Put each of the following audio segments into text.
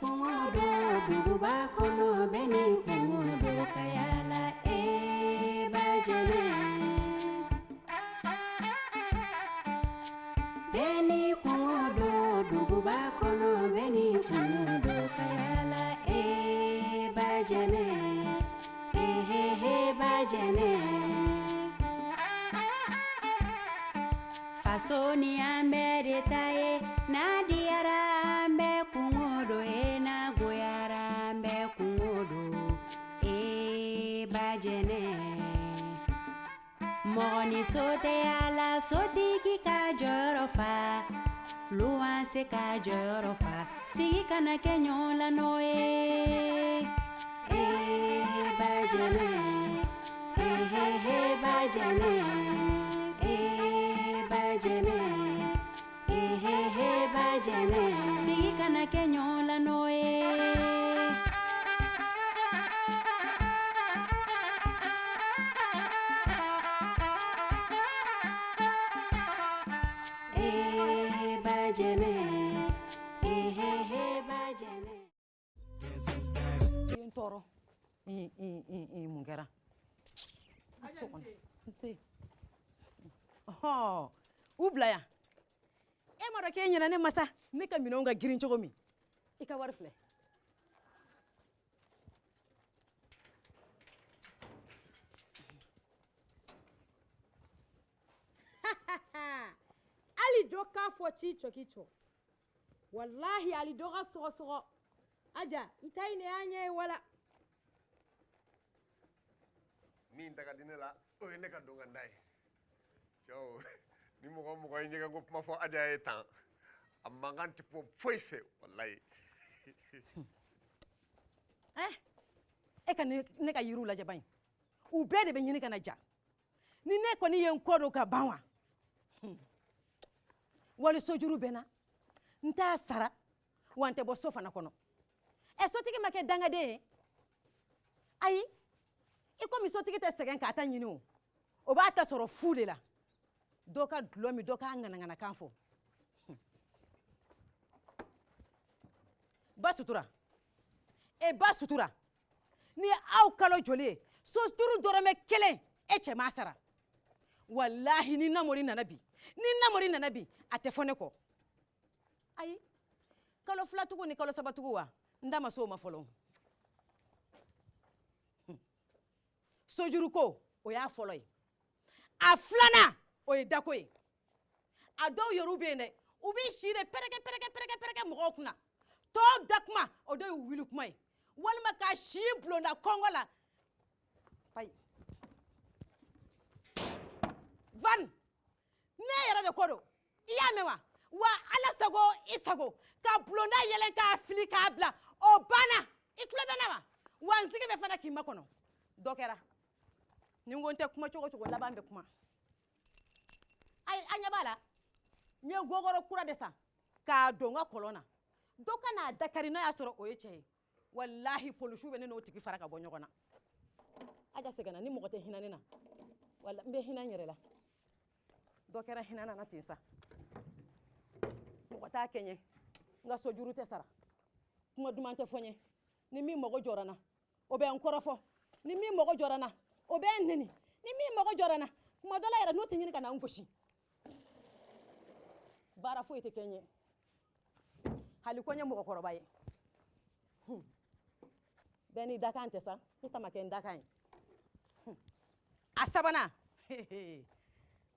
kungodo duguba kono beni kungodo kayala bajene beni kungodo duguba kono beni kungodo kayala bajene bajene fasoni ambere taye nadiara ambe kungodo na goyara ambe kungodo bajene moni sote ala sotiki ka jorofa luanse ka jorofa sigi kana kenyola noe bajene bajene bajene bajene sigi kana kenyola noe bajene bajene toro mungera si oh ublaya e mara ke nyina ne masa ne ka mino nga girin chogo mi ika war fle ali doka fo chicho kicho wallahi ali doga sogo aja itaine anye wala min daga dinela o ne ka donga ndai ciao ni mo nyega go ma fo aja e tan amma nganti po foife wallahi e ka ne ka yiru la jaban u be de be nyini kana ja ni ne ko ni yen kodo ka banwa wali sojuru bena nta sara wante bo sofa na kono e sotigi make danga de ayi iko mi sotigi te segen ka ta nyini o ba ta soro fude la doka dlomi doka ngana kanfo ba sutura ni aw kalo joli sojuru dorome kelen e che masara wallahi ni namori nanabi ate fone ko ayi kalo flatugo ni kalo sabatugo wa ndama so ma folo sojuru ko o ya folo yi a flana o ye dako ye a dɔw yoru be ne u bi shire pereke mɔgɔw kunna to dakuma o do wili kuma ye walima ka shi blonda kongo la pay van ne yɛrɛ de kodo iya mewa wa ala sago isago ka blonda yelen ka fili ka bla o bana iklebe na wa nzigi be fana kima kono dokera ni ngonte kuma chogo laban be kuma ay anya bala nye gogoro kura desa ka donga kolona doka na dakari na yasoro oyeche wallahi polushu be ne no tiki faraka bonyo kona aja segana ni mogote hinane na walla mbe hinan yere la dokera hinana na tinsa mogota kenye nga sojuru te sara kuma dumante fonye ni mi mogo jorana obe enkorofo ni mi mogo jorana obe neni ni mi mogo jorana kuma dola yera no tinyini kana ngoshi bara fo ite kenye hali konye mogo korobaye beni dakante sa utama ken dakai asabana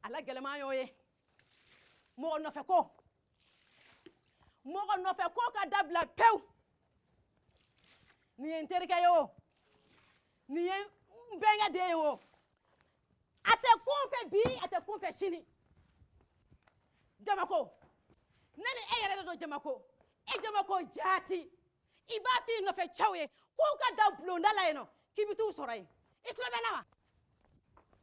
ala gelema yoye mogo no fe ko ka dabla pew ni enterike yo ni benga de yo ate konfe bi ate konfe shini jamako nani eyere do jamako jati iba fi no fe chawe ko ka da blonda la eno kibitu soray iklobe nawa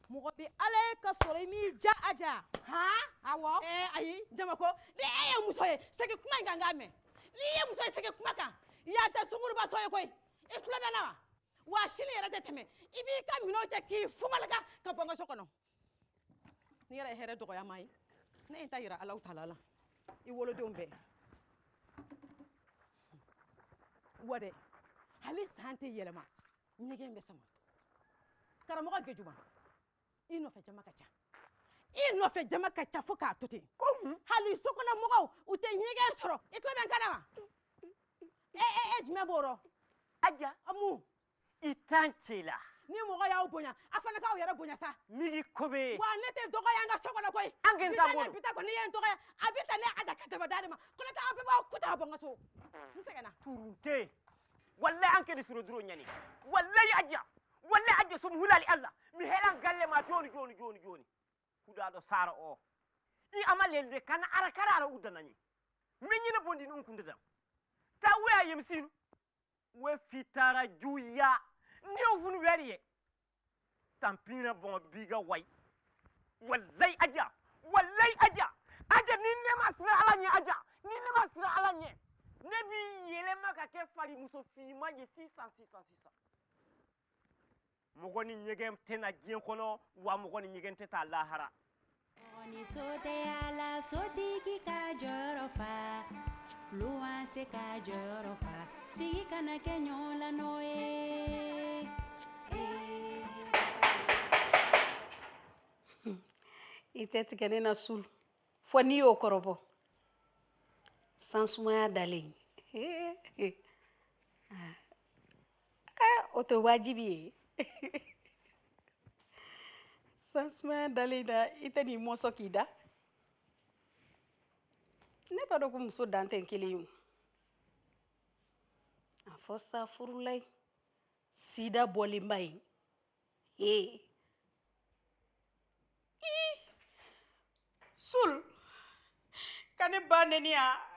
mogo bi ale ka soray mi ja aja ha awo ayi jamako de musoye seke kuma ngangame ni musoye seke kuma kan ya ta sunguru ba soye koy iklobe nawa wa shini yere de teme ibi ka mino te ki fumalaka ka bonga sokono ni yere here do ya mai ne ta yira Allah taala la I wolo de umbe wa dɛ hali san tɛ yɛlɛma ɲɛgɛn bɛ sama karamɔgɔ gɛjuma i nɔfɛ jama ka ca i nɔfɛ jama ka ca fo k'a to ten hali sokɔnɔmɔgɔw u tɛ ɲɛgɛn sɔrɔ i tulo bɛ n kana wa jumɛn b'o rɔ Aja amu i t'an ci la ni mɔgɔ y'aw bonya a fana k'aw yɛrɛ bonya sa migi kobe wa ne tɛ dɔgɔya an ka so kɔnɔ koyi An k'i ta bolo. bita kɔni ye n dɔgɔya a bɛ ta ne ada ka tɛmɛ da de ma ko ne tɛ aw bɛɛ b'aw kuta ka bɔ n ka so n sɛgɛnna turunte wallahi an kedi suro duro nyani wallahi aja sum hulali Allah mi helan galle ma joni huda do sara o i amalelde kana ara karara udanani min nyina bondi nun kundadam ta waya yemsinu we fitara juya ni funu weriye tampina bon biga way wallahi aja ninne masra ala nye nebi yelema ka ke fari muso fima ye 600 mogoni nyegem tena jien kono wa mogoni nyegen teta lahara Ni sote ala sotigi ka jɔyɔrɔ fa luwanse ka jɔyɔrɔ fa sigi kana kɛ ɲɔgɔn la nɔ ye I tɛ tigɛ ne na sul fo n'i y'o kɔrɔbɔ san sumaya dalen o tɛ wajibi ye san sumaya dalen na i tɛ n'i mɔsɔn k'i da ne b'a dɔn ko muso dan tɛ kelen ye o a fɔ sa furulayi sida bɔlenba ye sul ka ne ba neni ya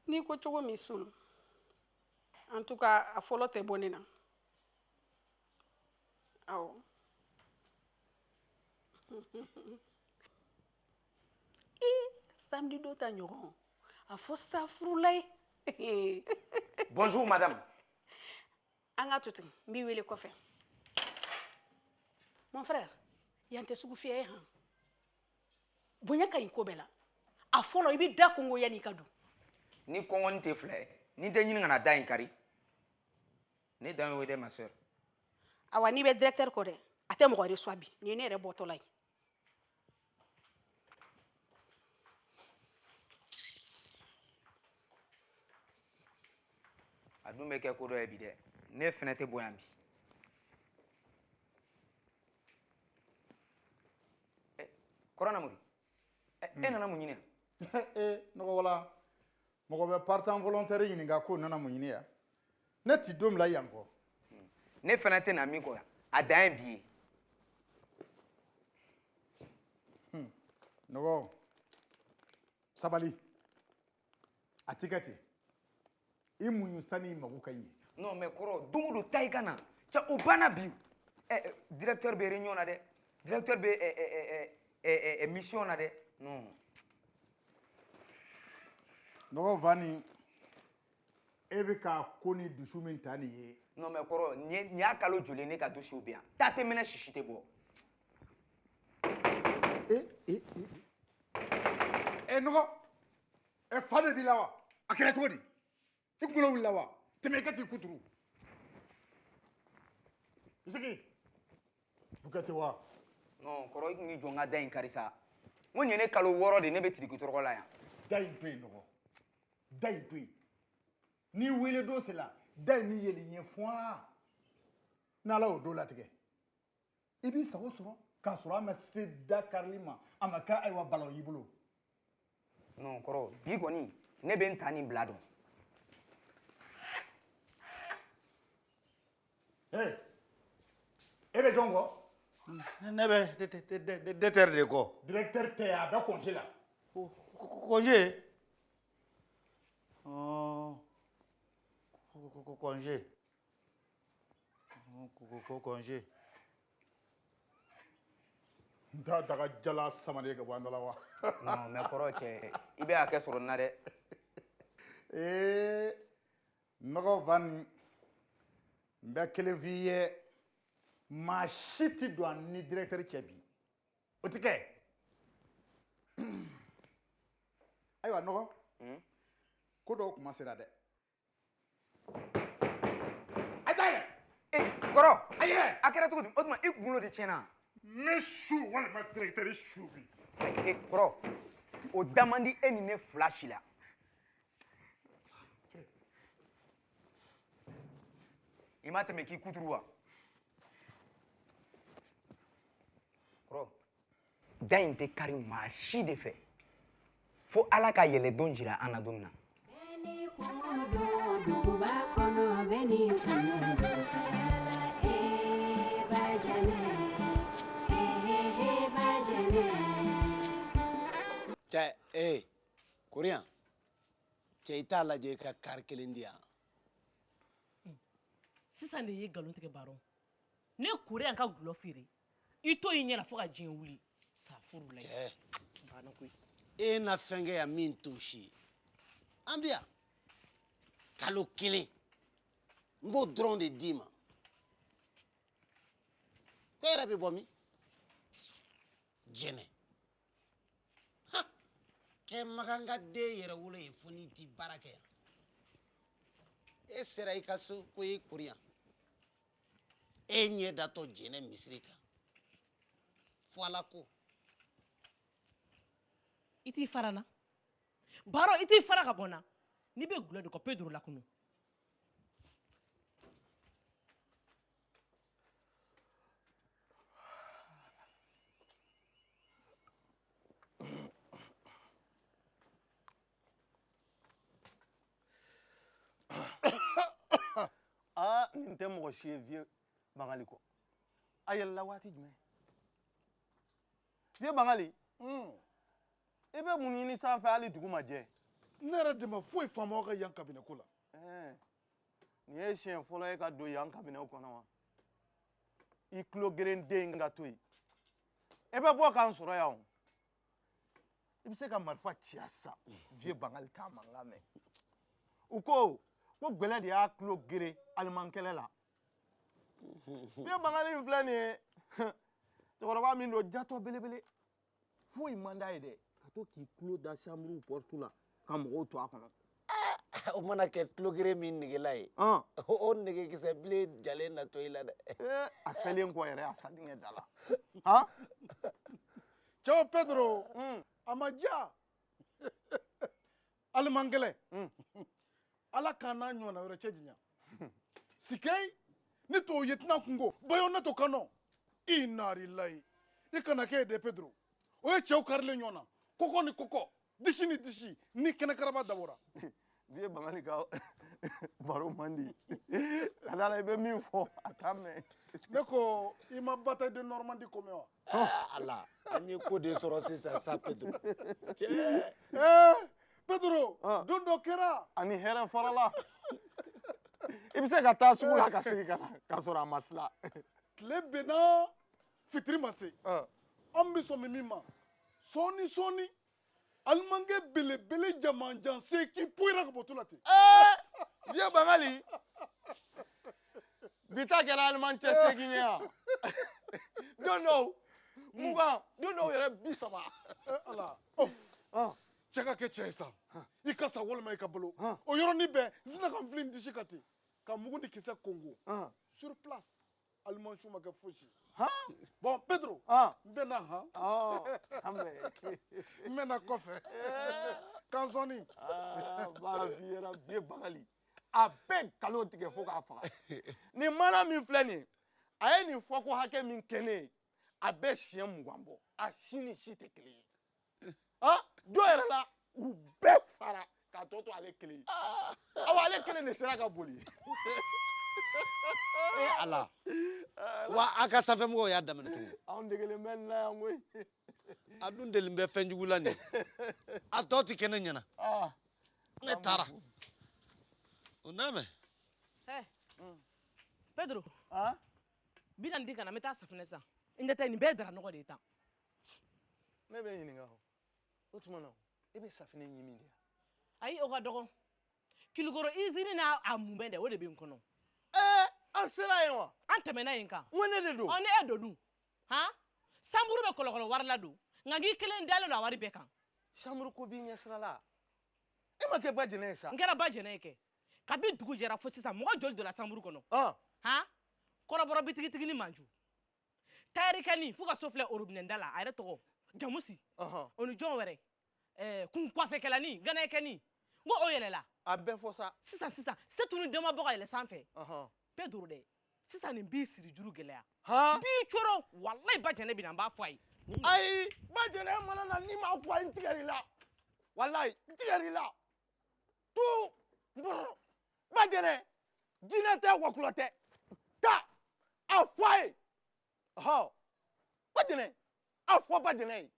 n'i ko cogo min sul en tout cas a fɔlɔ tɛ bɔ ne na awɔ samedi dɔ ta ɲɔgɔn a fɔ sa furulayi Bonjour madame. an ka to ten n b'i wele kɔfɛ mon frère yan tɛ sugu fiyɛ ye han bonya ka ɲi ko bɛɛ la a fɔlɔ i bɛ da kongo yanni i ka don Ni kɔngɔni tɛ filɛ ni tɛ ɲini kana da in kari ne dan ye o dɛ ma sœur. awa n'i bɛ directeur kɔ dɛ a tɛ mɔgɔ reçoit bi nin ye ne yɛrɛ bɔtɔla ye A dun bɛ kɛ ko dɔ ye bi dɛ ne fɛnɛ tɛ bɔ yan bi. Kɔrɔ Namori e nana mun ɲini yan? nɔgɔ wala mɔgɔ bɛ partant volontaire ɲininka k'o nana mun ɲini yan ne ti don bila yan kɔ Ne fɛnɛ tɛ na min kɔ yan a dan ye bi ye. nɔgɔ sabali a ti kɛ ten i muɲu sani i mago ka ɲɛ Non mais kɔrɔ don o don ta i ka na cɛ o banna bi directeur bɛ réunion na dɛ directeur bɛ mission na dɛ non. nɔgɔ Vani e bɛ ka ko ni dusu min ta nin ye Non mais kɔrɔ nin y'a kalo joli ne ka dossier bɛ yan taa tɛ minɛ sisi tɛ bɔ. nɔgɔ fa de b'i la wa a kɛra cogo di i kunkolo wulila wa tɛmɛ i ka t'i kuturu isigi bukɛte wa Non kɔrɔ i kun b'i jɔ n ka da in kari sa n ko nin ye ne kalo 6 de ne bɛ tirikitɔrɔkɔ la yan. da in to yen nɔgɔ da in to yen n'i wele don sera da in ni yeli ɲɛ fɔn n'ala y'o don latigɛ i b'i sago sɔrɔ k'a sɔrɔ a ma se da karili ma a ma kɛ ayiwa balaw y'i bolo. Non kɔrɔ bi kɔni ne bɛ n ta nin bila dɔn. e bɛ jɔn kɔ. Ne bɛ directeur de kɔ. directeur tɛ a bɛ congé la. Congé? Congé. Congé. n t'a daga jala samanen ka bɔ an dala wa. non mais kɔrɔ cɛ i bɛ hakɛ sɔrɔ nin na dɛ. nɔgɔ Van n bɛ kelen f'i ye maa si tɛ don an ni directeur cɛ bi o tɛ kɛ. ayiwa nɔgɔ ko dɔw kuma sera dɛ. a da yɛlɛ. kɔrɔ a yɛlɛ. a kɛra cogo di o tuma i kunkolo de tiɲɛna. ne su walima directeur su bi. kɔrɔ o da man di e ni ne fila si la. i ma tɛmɛ k'i kuturu wa. kɔrɔ da in tɛ kari maa si de fɛ fo ala ka yɛlɛdon jira an na don min na. Beni kumudu duguba kɔnɔ beni kumudu kayala bajane bajane. cɛ Korean cɛ i t'a lajɛ i ka kari kelen di yan. sisan de ye nkalon tigɛ baro ne Korean ka gulɔ feere i to y'i ɲɛna fo ka diɲɛ wuli sa furu la cɛ banna koyi. e na fɛn kɛ yan min t'o si ye an bɛ yan kalo kelen n b'o dɔrɔn de d'i ma ko e yɛrɛ bɛ bɔ min jɛnɛ kɛ makan ka den yɛrɛ wolo ye fo n'i ti baara kɛ yan e sera i ka so ko i kori yan e ɲɛ datɔ jɛnɛ misiri kan fo ala ko i t'i fara na baro i t'i fara ka bɔ na n'i bɛ gulɔ de kɔ Pedro la kunu. nin tɛ mɔgɔ si ye vieux Bangali kɔ a yɛlɛla waati jumɛn vieux Bangali i bɛ mun ɲini sanfɛ hali dugu ma jɛ. ne yɛrɛ de ma foyi faamu aw ka yan kabinɛ ko la. nin ye siɲɛ fɔlɔ ye ka don yan kabinɛw kɔnɔ wa i tulo geren den ka to yen i bɛ bɔ k'an sɔrɔ yan o i bɛ se ka marifa ci a sa vieux Bangali t'a mankan mɛn u ko gbɛlɛ de y'a tulo geren alimankɛlɛ la vieux Bangali in filɛ nin ye cɛkɔrɔba min don jatɔ belebele foyi man d'a ye dɛ ka to k'i tulo da chambre porte la ka mɔgɔw to a kɔnɔ. o mana kɛ tulogere min negela ye o negekisɛ bilen jalen na to i la dɛ. a selen kɔ yɛrɛ a sadingɛ da la. cɛw Pedro a ma diya alimankɛlɛ ala k'an n'a ɲɔgɔnna wɛrɛ cɛ janya sikɛyi ne t'o ye tɛna kungo bayo ne to kanɔ i naarilayi i kana kɛ ye dɛ Pedro o ye cɛw karilen ɲɔgɔn na kɔkɔ ni kɔkɔ disi ni disi ni kɛnɛkaraba dabɔra. vieux Bangali ka baro man di ka d'a la i bɛ min fɔ a t'a mɛn. ne ko i ma bataille de Normandie ko mɛn wa. ala an ye ko de sɔrɔ sisan sa Pedro. Pedro don dɔ kɛra. ani hɛrɛ farala i bɛ se ka taa sugu la ka segin ka na k'a sɔrɔ a ma tila. tile bɛnna fitiri ma se an bɛ sɔn min ma sɔɔni sɔɔni alimankɛ belebele jamanjan se k'i poyira ka bɔ tu la ten. vieux Bangali bi ta kɛra aliman cɛ segin ye yan don dɔw mugan don dɔw yɛrɛ 30. ala cɛ ka kɛ cɛ ye sa i ka sa walima i ka balo o yɔrɔnin bɛɛ sina ka n fili n disi ka ten ka mugu ni kisɛ kongo sur place alimansiw ma kɛ fosi. bon Pedro n bɛ na n bɛ na kɔfɛ k'an sɔnni. baara f'i yɛrɛ vieux Bangali a bɛɛ nkalon tigɛ fo k'a faga nin mana min filɛ nin ye a ye nin fɔ ko hakɛ min kɛ ne ye a bɛɛ siɲɛ 20 bɔ a si ni si tɛ kelen ye dɔw yɛrɛ la u bɛɛ sara k'a tɔ to ale kelen ye awa ale kelen de sera ka boli. ala wa a ka sanfɛmɔgɔw y'a daminɛ tugun anw degelen bɛ nin na yan koyi a dun deli bɛ fɛn jugu la nin a tɔ tɛ kɛ ne ɲɛna ne taara o n'a mɛn. Pedro bi na n di kana n bɛ taa safunɛ san n tɛ nin bɛɛ ye dara nɔgɔ de ye tan. ne bɛ ɲininka o tuma na e bɛ safinɛ ɲimi de ayi o ka dɔgɔ Kilikoro izini n'a a mun bɛ dɛ o de bɛ n kɔnɔ an sera yen wa an tɛmɛna yen kan n ko ne de don ne e don dun han sanburu bɛ kɔlɔkɔlɔ wari la don nka k'i kelen dalen don a wari bɛɛ kan samuru ko b'i ɲɛ sira la e ma kɛ ba jɛnɛ ye sa n kɛra ba jɛnɛ ye kɛ kabi dugu jɛra fo sisan mɔgɔ joli donna sanburu kɔnɔ han kɔrɔbɔrɔ bitigitigi ni manju tayirikɛni fo ka so filɛ orobinɛda la a yɛrɛ tɔgɔ jamusi o ni jɔn wɛrɛ kun kɔfɛkɛlani ganayɛkɛni n ko o yɛlɛla a bɛɛ fɔ sa sisan setu ni dɛmabɔ ka yɛlɛ sanfɛ bɛɛ doro dɛ sisan nin b'i siri juru gɛlɛya b'i coro walayi ba jɛnɛ bina n b'a fɔ a ye ayi ba jɛnɛ mana na ni m'a fɔ a ye n tigɛr'i la walayi n tigɛr'i la tu ba jɛnɛ jinɛ tɛ wakula tɛ ta a fɔ a ye ba jɛnɛ a fɔ ba jɛnɛ ye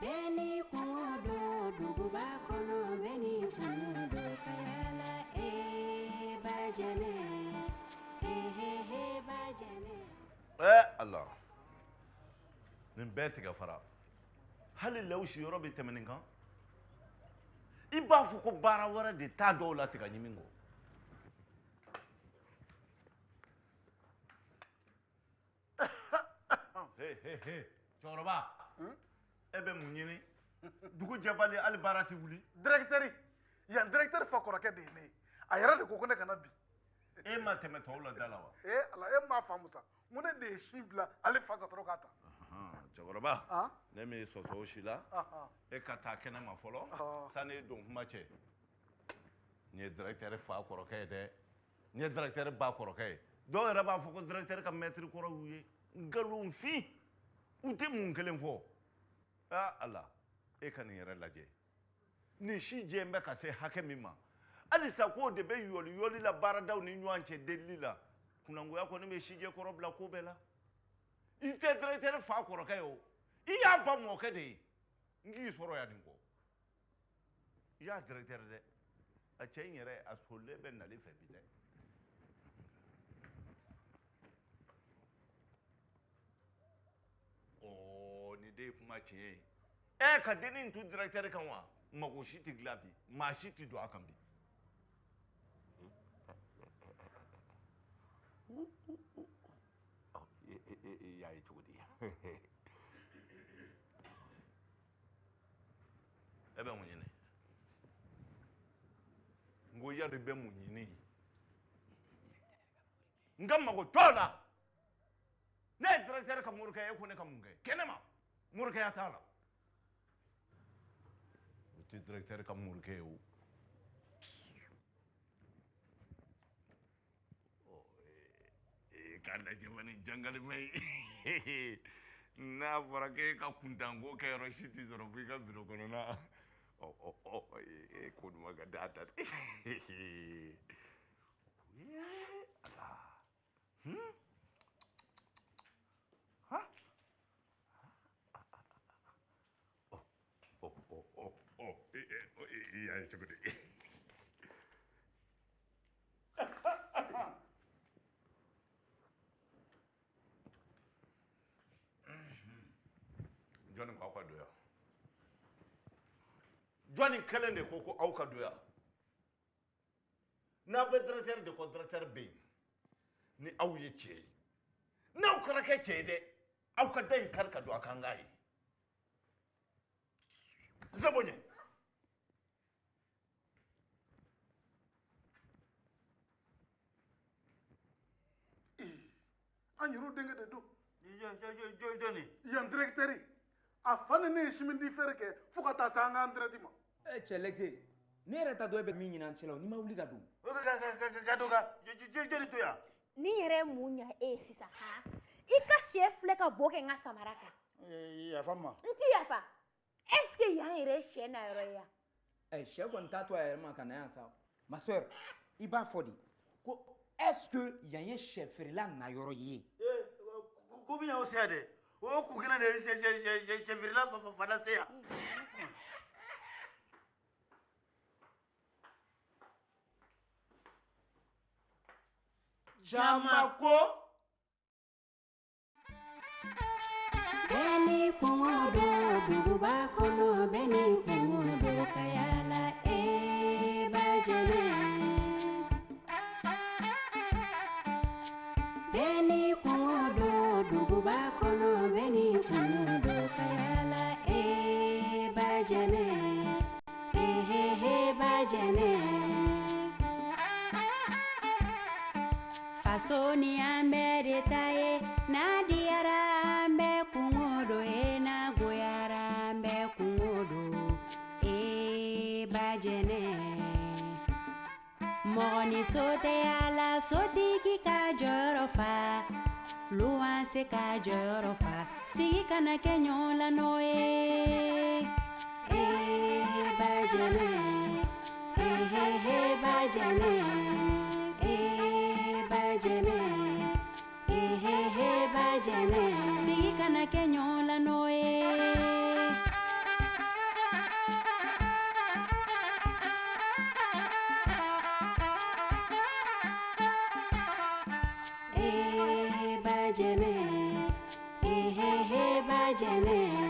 Beni kungodo duguba kono beni kungodo kayala bajene bajene Allah nin bɛɛ tigɛ fara hali lawusi yɔrɔ bɛ tɛmɛ nin kan i b'a fɔ ko baara wɛrɛ de t'a dɔw la tigɛ ɲimi kɔ cɛkɔrɔba e bɛ mun ɲini dugu jɛbali hali baara tɛ wuli directeur yan directeur fa kɔrɔkɛ de ye ne ye a yɛrɛ de ko ne kana bi e ma tɛmɛ tɔw la da la wa ala e m'a faamu sa n ko ne de ye si bila ale fa ka sɔrɔ k'a ta cɛkɔrɔba ne m'e sɔsɔ o si la e ka taa kɛnɛ ma fɔlɔ sani e don kuma cɛ nin ye directeur fa kɔrɔkɛ ye dɛ nin ye directeur ba kɔrɔkɛ ye dɔw yɛrɛ b'a fɔ ko directeur ka maître kɔrɔ y'u ye nkalonfin u tɛ mun kelen fɔ ala e ka nin yɛrɛ lajɛ nin si jɛ bɛ ka se hakɛ min ma halisa k'o de bɛ yɔli la baaradaw ni ɲɔgɔn cɛ delili la kunangoya kɔni bɛ si jɛ kɔrɔ bila ko bɛɛ la i tɛ directeur fa kɔrɔkɛ ye o i y'a ba mɔkɛ de ye n k'i sɔrɔ yan nin kɔ i y'a directeur dɛ a cɛ in yɛrɛ a solilen bɛ nali fɛ bi dɛ nin de ye kuma tiɲɛ ye ka dennin to directeur kan wa mago si tɛ dilan bi maa si tɛ don a kan bi y'a ye cogo di e bɛ mun ɲini n ko yari bɛ mun ɲini n ka mago t'o la ne ye directeur ka morikɛ ye e ko ne ka mun kɛ kɛnɛ ma morikɛya t'a la o tɛ directeur ka morikɛ ye o k'a lajɛ bani jangalima ye n'a fɔra k'e ka kuntanko kɛ yɔrɔ si tɛ sɔrɔ fo i ka biro kɔnɔna ko duman ka d'a ta dɛ y'a ye cogo di jɔnni ko aw ka don yan jɔnni kelen de ko aw ka don yan n'a bɛ directeur de ko directeur bɛ yen ni aw ye cɛ ye n'aw kɛra kɛ cɛ ye dɛ aw ka da in kari ka don a kan k'a ye Zabonye an yɛrɛw denkɛ de don jɔnni yan directeur a fa ni ne ye chemin de fer kɛ fo ka taa se an ka entretien ma cɛ Lɛkise ne yɛrɛ ta dɔn e bɛ min ɲini an cɛ la n'i ma wuli ka don ka don ka jɔnni to yan ni yɛrɛ ye mun ɲa e ye sisan i ka sɛ filɛ ka bo kɛ n ka samara kan yafa n ma n t'i yafa est ce que yan yɛrɛ ye sɛ na yɔrɔ ye yan sɛ kɔni t'a to a yɛrɛ ma ka na yan sa ma sœur i b'a fɔ de ko est ce que yan ye sɛ feerela na yɔrɔ ye ko bɛ y'aw se yan dɛ o kun kelen de ye sɛ feerela fana se yan Jamako kumodo duguba kono beni kumodo kayala bajene beni kumodo duguba kono beni kumodo kayala bajene bajene fasoni ambe taye na diara ambe kumodo na goyara ambe kumodo bajene moni sote ala sotiki ka jorofa luan se ka jorofa sigi kana kenyola noe bajene bajene bajene bajene sigi kana kenyola noe bajene bajene